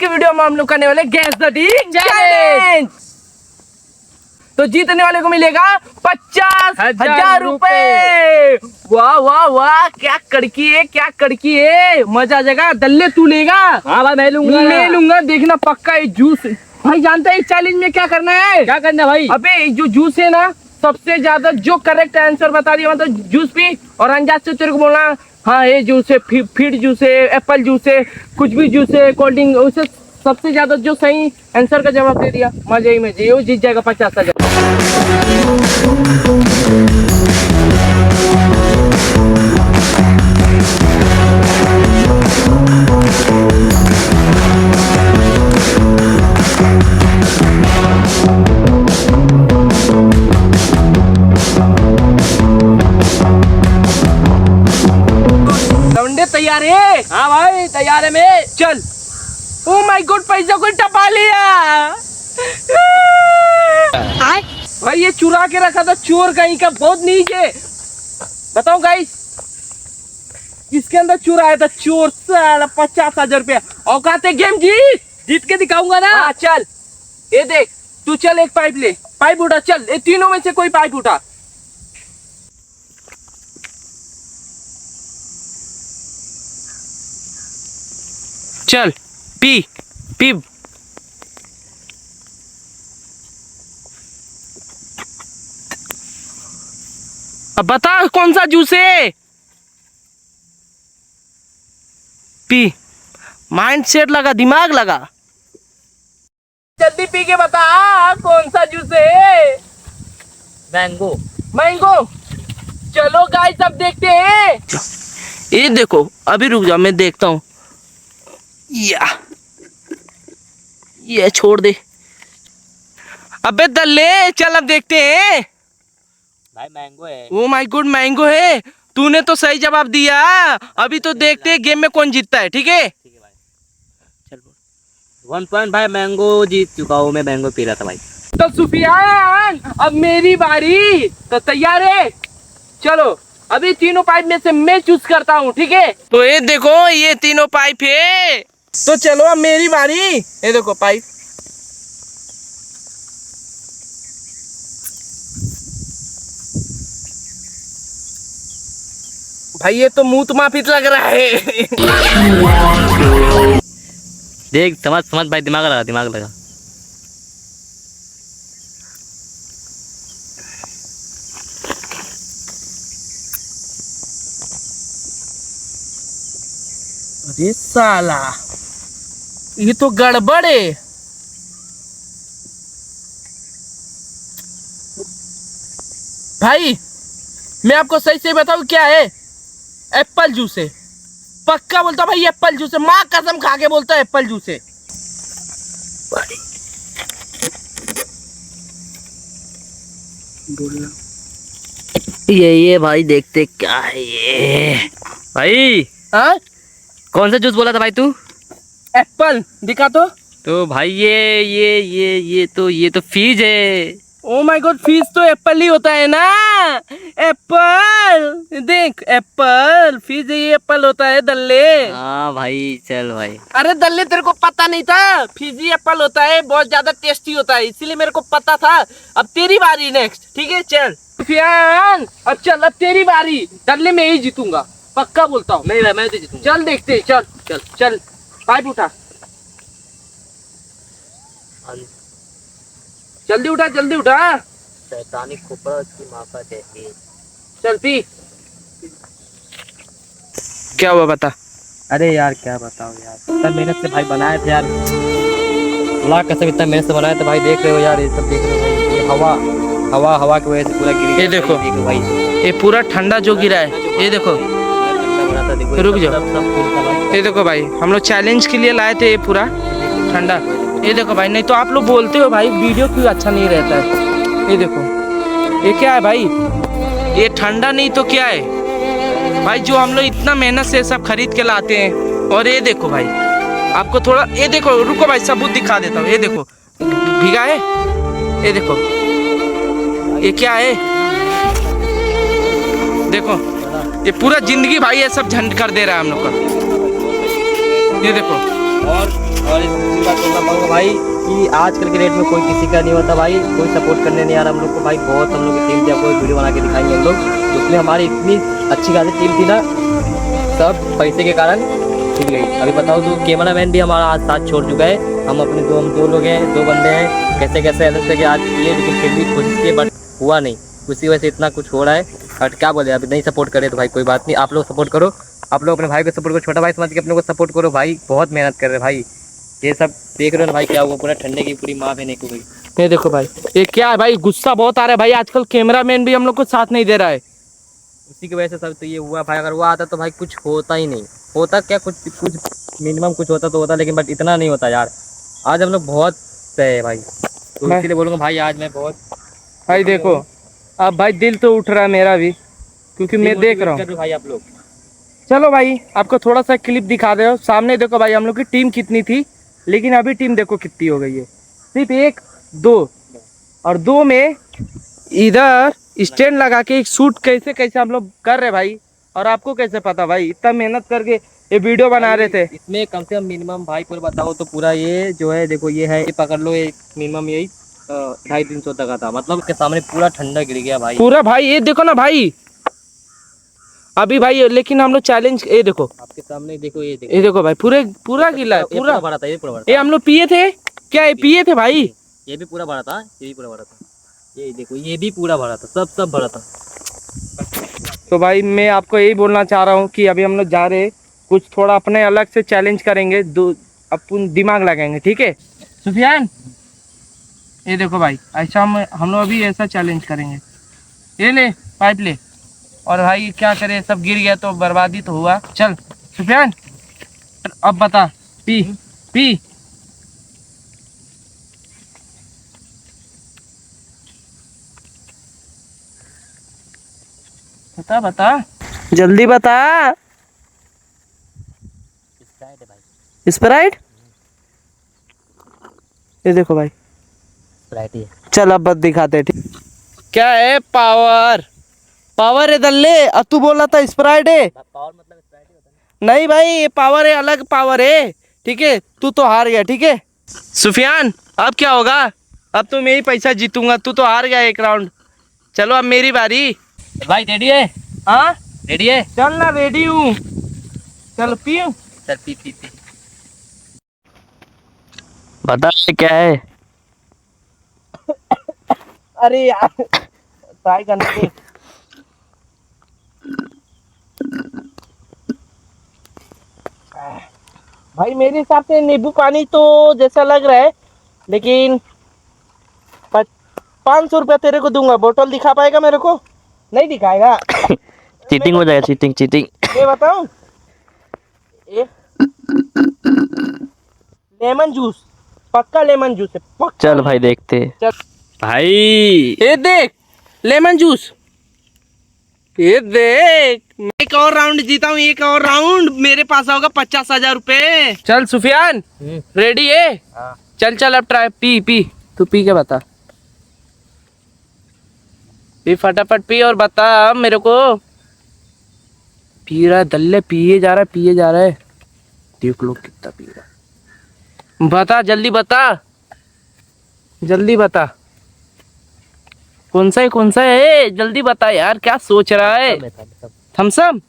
की वीडियो में हम लोग करने वाले गैस द डीन चैलेंज। तो जीतने वाले को मिलेगा 50,000 रुपए। वाह वाह वाह, क्या कड़की है, क्या कड़की है, मजा आ जाएगा। दल्ले तू लेगा? हाँ भाई मैं लूंगा। ले लूंगा, देखना पक्का। ये जूस भाई जानता है इस चैलेंज में क्या करना है? क्या करना है भाई? अबे जो जूस है ना, सबसे ज्यादा जो करेक्ट आंसर बता दिया मतलब जूस पी, और अंदाज से तेरे को बोलना हाँ ये जूस है, फीड जूस है, एप्पल जूस है, कुछ भी जूस है, कोल्ड ड्रिंक, उसे सबसे ज्यादा जो सही आंसर का जवाब दे दिया मजे ही में वो जीत जाएगा 50,000। तैयार है? हाँ भाई तैयार है मैं। चल। ओ माय गॉड, पैसा कोई टपा लिया। भाई ये चुरा के रखा था, चोर कहीं का, बहुत नीचे। बताओ गाइस, किसके अंदर चुराया था? चोर। साला 50,000 रुपया। औकात है, गेम जीत के दिखाऊंगा ना। हाँ चल, ये देख तू, चल एक पाइप ले, पाइप उठा, चल ये तीनों में से कोई पाइप उठा। चल पी पी। अब बता कौन सा जूस है? पी, माइंड सेट लगा, दिमाग लगा, जल्दी पी के बता कौन सा जूस है। मैंगो। मैंगो। चलो गाइस अब देखते हैं। ये देखो, अभी रुक जाओ मैं देखता हूँ। ये छोड़ दे। अबे दल्ले, चल अब देखते हैं। भाई मैंगो है। ओ माय गॉड, मैंगो है। तूने तो सही जवाब दिया। अभी तो देखते हैं गेम में कौन जीतता है। ठीक है ठीक है भाई, चल 1 पॉइंट। भाई मैंगो जीत चुका हूँ मैं, मैंगो पी रहा था भाई। तो सुफियान अब मेरी बारी, तो तैयार है? चलो अभी तीनों पाइप में से मैं चूज करता हूँ। ठीक है, तो ये देखो ये तीनों पाइप है। तो चलो अब मेरी बारी। ये देखो पाइप। भाई ये तो मुंह माफिक लग रहा है। देख समझ समझ भाई, दिमाग लगा, दिमाग लगा। अरे साला, ये तो गड़बड़ है। भाई मैं आपको सही से बताऊं क्या है? एप्पल जूस है, पक्का बोलता भाई, एप्पल जूस है। माँ कसम खा के बोलता है एप्पल जूस है। ये भाई देखते क्या है ये। भाई हाँ, कौन सा जूस बोला था भाई तू? एप्पल दिखा तो भाई ये तो फीज है। ओ माय गॉड, फीस तो एप्पल ही होता है ना। एप्पल देख, एप्पल फीस ये एप्पल होता है दल्ले। हाँ भाई चल भाई। अरे दल्ले तेरे को पता नहीं था? फीजी एप्पल होता है, बहुत ज्यादा टेस्टी होता है, इसीलिए मेरे को पता था। अब तेरी बारी नेक्स्ट। ठीक है चल सुफियान, अब चल, अब तेरी बारी। दल्ले में ही जीतूंगा, पक्का बोलता हूँ। नहीं भाई मैं तो जीतूंगा। चल देखते हैं, चल चल चल, पाइप उठा, जल्दी उठा, जल्दी उठा। शैतानी खोपड़ा उसकी माँ का देगी। चल पी। क्या हुआ बता? अरे यार क्या बताओ यार, इतना मेहनत से भाई बनाए थे यार, लाख कसम इतना मेहनत से बनाए थे भाई। देख रहे हो यार, ये सब देख रहे हो भाई, ये हवा की वजह से पूरा गिर गया। ये देखो भाई, ये पूरा ठंडा जो गिरा है, ये देखो। रुक जाओ, ये देखो भाई, हम लोग चैलेंज के लिए लाए थे ये पूरा ठंडा। ये देखो भाई, नहीं तो आप लोग बोलते हो भाई वीडियो क्यों अच्छा नहीं रहता है। ये देखो, ये क्या है भाई? ये ठंडा नहीं तो क्या है भाई? जो हम लोग इतना मेहनत से सब खरीद के लाते हैं। और ये देखो भाई, आपको थोड़ा, ये देखो, रुको भाई सबूत दिखा देता हूँ। ये देखो भीगा है, ये देखो, ये क्या है? देखो, ये पूरा जिंदगी भाई ये सब झंड कर दे रहा है हम लोग का। ये देखो, और और इसी बात बोलना पाऊंगा भाई कि आजकल के डेट में कोई किसी का नहीं होता भाई, कोई सपोर्ट करने नहीं आ रहा हम लोग को भाई। बहुत हम लोग की टीम थी, आपको वीडियो बना के दिखाएंगे हम लोग। उसमें हमारी इतनी अच्छी खासी टीम थी ना, सब पैसे के कारण छूट गई। अभी बताओ तो कैमरा मैन भी हमारा आज साथ छोड़ चुका है। हम दो लोग हैं, 2 बंदे हैं, कैसे कैसे अलग करके आज किए, लेकिन फिर भी कोशिश किए बट हुआ नहीं। उसी वजह से इतना कुछ हो रहा है। और क्या बोले, अभी नहीं सपोर्ट करे तो भाई कोई बात नहीं, आप लोग सपोर्ट करो, आप लोग अपने भाई को सपोर्ट करो, छोटा भाई समझ के अपने को सपोर्ट करो भाई। बहुत मेहनत कर रहे भाई, ये सब देख रहे हो ना भाई, क्या हुआ पूरा ठंडे की पूरी माँ बहने को गई। ये देखो भाई, ये क्या है भाई, गुस्सा बहुत आ रहा है भाई, आजकल कैमरा मैन भी हम लोग को साथ नहीं दे रहा है। उसी की वजह से सब तो ये हुआ भाई। अगर वो आता तो भाई कुछ होता ही नहीं, होता क्या, कुछ मिनिमम कुछ होता तो होता, लेकिन बट इतना नहीं होता यार। आज हम लोग बहुत सहे भाई, तो इसीलिए बोलूँगा भाई आज मैं बहुत भाई देखो, अब भाई दिल तो उठ रहा है मेरा भी, क्योंकि मैं देख रहा हूँ भाई आप लोग। चलो भाई आपको थोड़ा सा क्लिप दिखा दे, सामने देखो भाई हम लोग की टीम कितनी थी, लेकिन अभी टीम देखो कितनी हो गई है, सिर्फ 1 2 और 2 में इधर स्टैंड लगा के एक शूट कैसे कैसे हम लोग कर रहे भाई। और आपको कैसे पता भाई, इतना मेहनत करके ये वीडियो बना रहे थे। इसमें कम से कम मिनिमम भाई पूरा बताओ तो पूरा ये जो है देखो, ये है, ये पकड़ लो, ये मिनिमम यही 250-300 तक का था। मतलब उसके सामने पूरा ठंडा गिर गया भाई, पूरा भाई। ये देखो ना भाई, अभी भाई लेकिन हम लोग चैलेंज, ये देखो आपके सामने देखो, ये देखो भाई, पूरा गीला है, पूरा भरा था, ये पूरा भरा ये हम लोग पिए थे क्या, ये पिए थे भाई, ये भी पूरा भरा था, ये भी पूरा भरा था, ये देखो ये भी पूरा भरा था, सब भरा था। तो भाई मैं आपको यही बोलना चाह रहा हूँ कि अभी हम लोग जा रहे, कुछ थोड़ा अपने अलग से चैलेंज करेंगे, अपन दिमाग लगाएंगे, ठीक है सुफियान। ये देखो भाई, ऐसा हम लोग अभी ऐसा चैलेंज करेंगे। ये ले पाइप ले, और भाई क्या करे, सब गिर गया तो बर्बादी तो हुआ। चल सुफियान अब बता, पी पी। बता बता जल्दी बता। स्प्राइट, ये देखो भाई स्प्राइट ही है। चल अब बस दिखाते हैं, ठीक क्या है, पावर पावर है दल्ले, अब तू बोल रहा था स्प्राइट है। पावर मतलब स्प्राइट ही होता है। नहीं भाई ये पावर है, अलग पावर है, ठीक है, तू तो हार गया, ठीक है सुफियान। अब क्या होगा, अब तो मैं ही पैसा जीतूंगा, तू तो हार गया 1 राउंड। चलो अब मेरी बारी। भाई रेडी है? हाँ रेडी है, चल ना, रेडी हूँ, चल पीऊं। चल पी पी पी। बता क्या है? अरे यार ट्राई करने दे। भाई मेरे हिसाब से नींबू पानी तो जैसा लग रहा है, लेकिन 500 रुपया तेरे को दूंगा, बोतल दिखा पाएगा मेरे को? नहीं दिखाएगा। चीटिंग हो जाएगा, चीटिंग चीटिंग। ये बताऊं, ये लेमन जूस, पक्का लेमन जूस है, पक्का। चल भाई देखते चल भाई, ये देख लेमन जूस, ये देख, एक और राउंड जीता हूँ, एक और राउंड मेरे पास होगा 50,000 रुपए। चल सुफियान रेडी है? हाँ। चल चल अब ट्राई, पी पी, तू पी के बता, पी फटाफट पी और बता मेरे को। पी रहा है दल्ले, पिए जा रहा है, पिए जा रहा है, देख लो कितना पी रहा है। बता जल्दी बता, जल्दी बता, कौन सा है जल्दी बता यार, क्या सोच रहा है? थम्स अप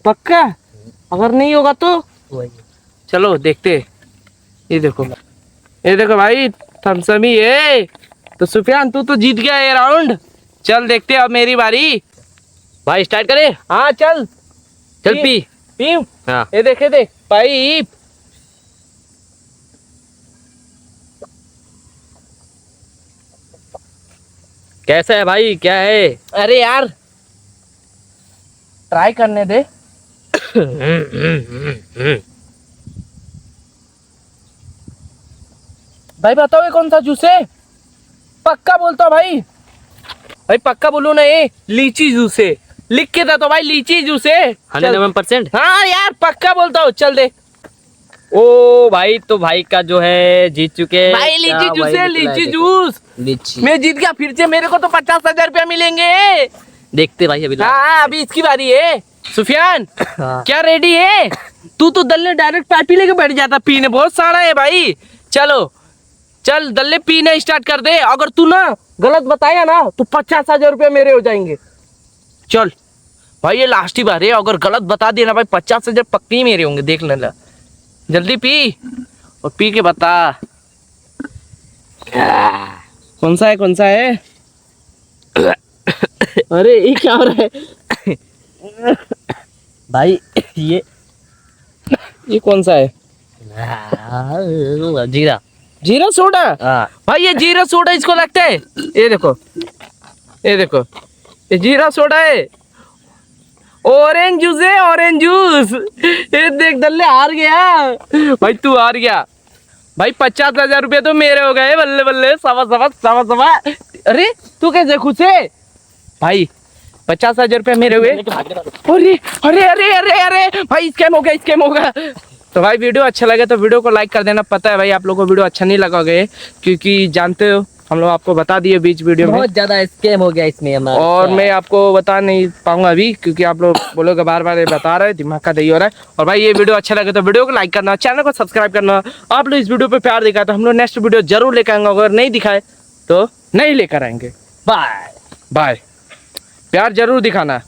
पक्का? अगर नहीं होगा तो चलो देखते। ये देखो भाई थम्स अप ही है। तो सुफियान तू तो जीत गया ये राउंड, चल देखते अब मेरी बारी। भाई स्टार्ट करें? हाँ चल चल पी पी। हाँ। ये देख पाइप, कैसा है भाई, क्या है? अरे यार ट्राई करने दे। भाई बताओ ये कौन सा जूस है? पक्का बोलता हूँ भाई, भाई पक्का बोलू ना, ये लीची जूस है, लिख के था तो भाई लीची जूस है। 111%? हाँ यार पक्का बोलता हूँ, चल देख। ओ भाई, तो भाई का जो है जीत चुके हैं भाई लीची जूस है, लीची जूस, लीची। मैं जीत गया फिर से, मेरे को तो 50,000 रुपया मिलेंगे। देखते भाई अभी। हाँ अभी इसकी बारी है। सुफियान हाँ। क्या रेडी है? तू तो दल्ले डायरेक्ट पाइप ही लेके बैठ जाता पीने, बहुत सारा है भाई। चलो चल दल्ले पीने स्टार्ट कर दे, अगर तू ना गलत बताया ना तो 50,000 रुपये मेरे हो जाएंगे। चल भाई ये लास्ट ही बार है, अगर गलत बता दिया ना भाई 50,000 पक्के मेरे होंगे, देख लेना। जल्दी पी और पी के बता कौन सा है कौन सा है। अरे ये क्या हो रहा है भाई ये कौन सा है? जीरा जीरा सोडा। हाँ भाई ये जीरा सोडा इसको लगता है, ये देखो ये देखो, ये जीरा सोडा है। ऑरेंज जूस है, ऑरेंज जूस। ये देख दल्ले हार गया भाई, तू हार गया भाई। 50,000 रुपये तो मेरे हो गए, बल्ले बल्ले, सवा सवा सवा सवा। अरे तू कैसे खुश है भाई? 50,000 रुपये मेरे हुए। अरे अरे अरे अरे अरे भाई स्कैम हो गया, स्कैम हो गया। तो भाई वीडियो अच्छा लगे तो वीडियो को लाइक कर देना। पता है भाई आप लोगों को वीडियो अच्छा नहीं लगोगे, क्योंकि जानते हो हम लोग आपको बता दिए बीच वीडियो में, बहुत ज्यादा स्कैम हो गया इसमें हमारा। और मैं आपको बता नहीं पाऊंगा अभी, क्योंकि आप लोग बोलोगे बार बार ये बता रहे, दिमाग का दही हो रहा है। और भाई ये वीडियो अच्छा लगे तो वीडियो को लाइक करना, चैनल को सब्सक्राइब करना। आप लोग इस वीडियो पे प्यार दिखाए तो हम लोग नेक्स्ट वीडियो जरूर लेकर आएंगे, अगर नहीं दिखाए तो नहीं लेकर आएंगे। बाय बाय, प्यार जरूर दिखाना।